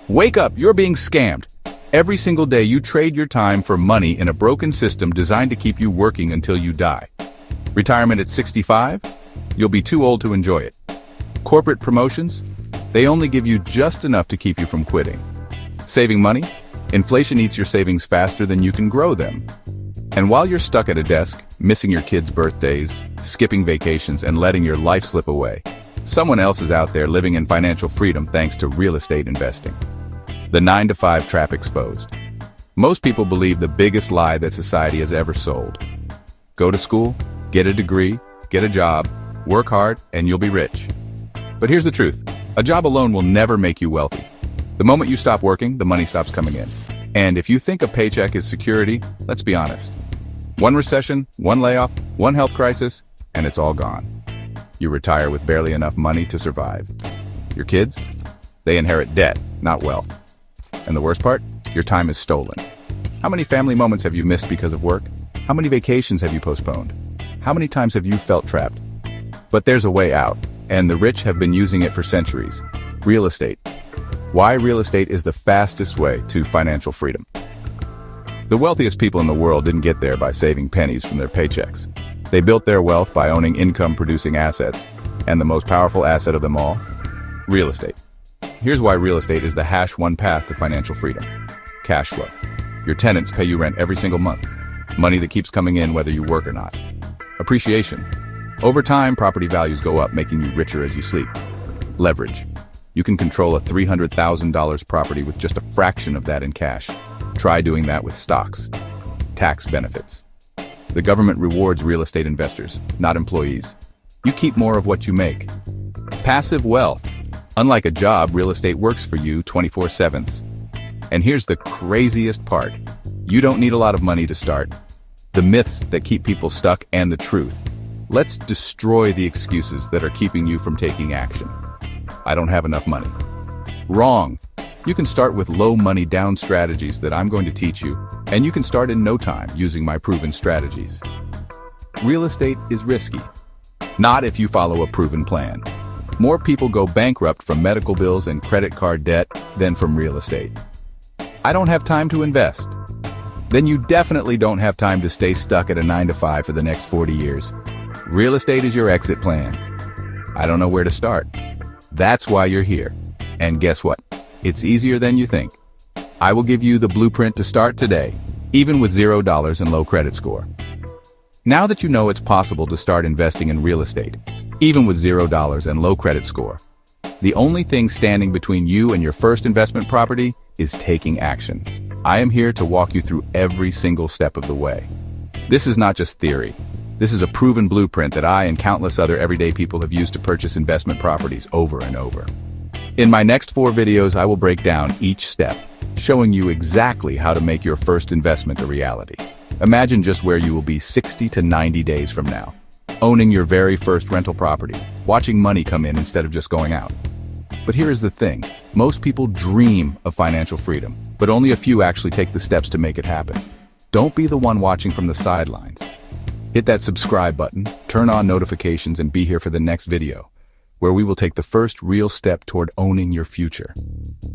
Wake up, you're being scammed. Every single day you trade your time for money in a broken system designed to keep you working until you die. Retirement at 65? You'll be too old to enjoy it. Corporate promotions? They only give you just enough to keep you from quitting. Saving money? Inflation eats your savings faster than you can grow them. And while you're stuck at a desk, missing your kids' birthdays, skipping vacations, and letting your life slip away, someone else is out there living in financial freedom thanks to real estate investing. The 9-to-5 trap exposed. Most people believe the biggest lie that society has ever sold. Go to school, get a degree, get a job, work hard, and you'll be rich. But here's the truth. A job alone will never make you wealthy. The moment you stop working, the money stops coming in. And if you think a paycheck is security, let's be honest. One recession, one layoff, one health crisis, and it's all gone. You retire with barely enough money to survive. Your kids? They inherit debt, not wealth. And the worst part? Your time is stolen. How many family moments have you missed because of work? How many vacations have you postponed? How many times have you felt trapped? But there's a way out, and the rich have been using it for centuries. Real estate. Why real estate is the fastest way to financial freedom. The wealthiest people in the world didn't get there by saving pennies from their paychecks. They built their wealth by owning income-producing assets, and the most powerful asset of them all? Real estate. Here's why real estate is the #1 path to financial freedom. Cash flow. Your tenants pay you rent every single month. Money that keeps coming in whether you work or not. Appreciation. Over time, property values go up, making you richer as you sleep. Leverage. You can control a $300,000 property with just a fraction of that in cash. Try doing that with stocks. Tax benefits. The government rewards real estate investors, not employees. You keep more of what you make. Passive wealth. Unlike a job, real estate works for you 24/7. And here's the craziest part. You don't need a lot of money to start. The myths that keep people stuck and the truth. Let's destroy the excuses that are keeping you from taking action. I don't have enough money. Wrong. You can start with low money down strategies that I'm going to teach you, and you can start in no time using my proven strategies. Real estate is risky. Not if you follow a proven plan. More people go bankrupt from medical bills and credit card debt than from real estate. I don't have time to invest. Then you definitely don't have time to stay stuck at a 9-to-5 for the next 40 years. Real estate is your exit plan. I don't know where to start. That's why you're here. And guess what? It's easier than you think. I will give you the blueprint to start today, even with $0 and low credit score. Now that you know it's possible to start investing in real estate, even with $0 and low credit score, the only thing standing between you and your first investment property is taking action. I am here to walk you through every single step of the way. This is not just theory. This is a proven blueprint that I and countless other everyday people have used to purchase investment properties over and over. In my next 4 videos, I will break down each step, showing you exactly how to make your first investment a reality. Imagine just where you will be 60 to 90 days from now. Owning your very first rental property, watching money come in instead of just going out. But here is the thing. Most people dream of financial freedom, but only a few actually take the steps to make it happen. Don't be the one watching from the sidelines. Hit that subscribe button, turn on notifications, and be here for the next video, where we will take the first real step toward owning your future.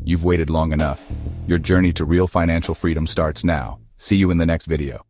You've waited long enough. Your journey to real financial freedom starts now. See you in the next video.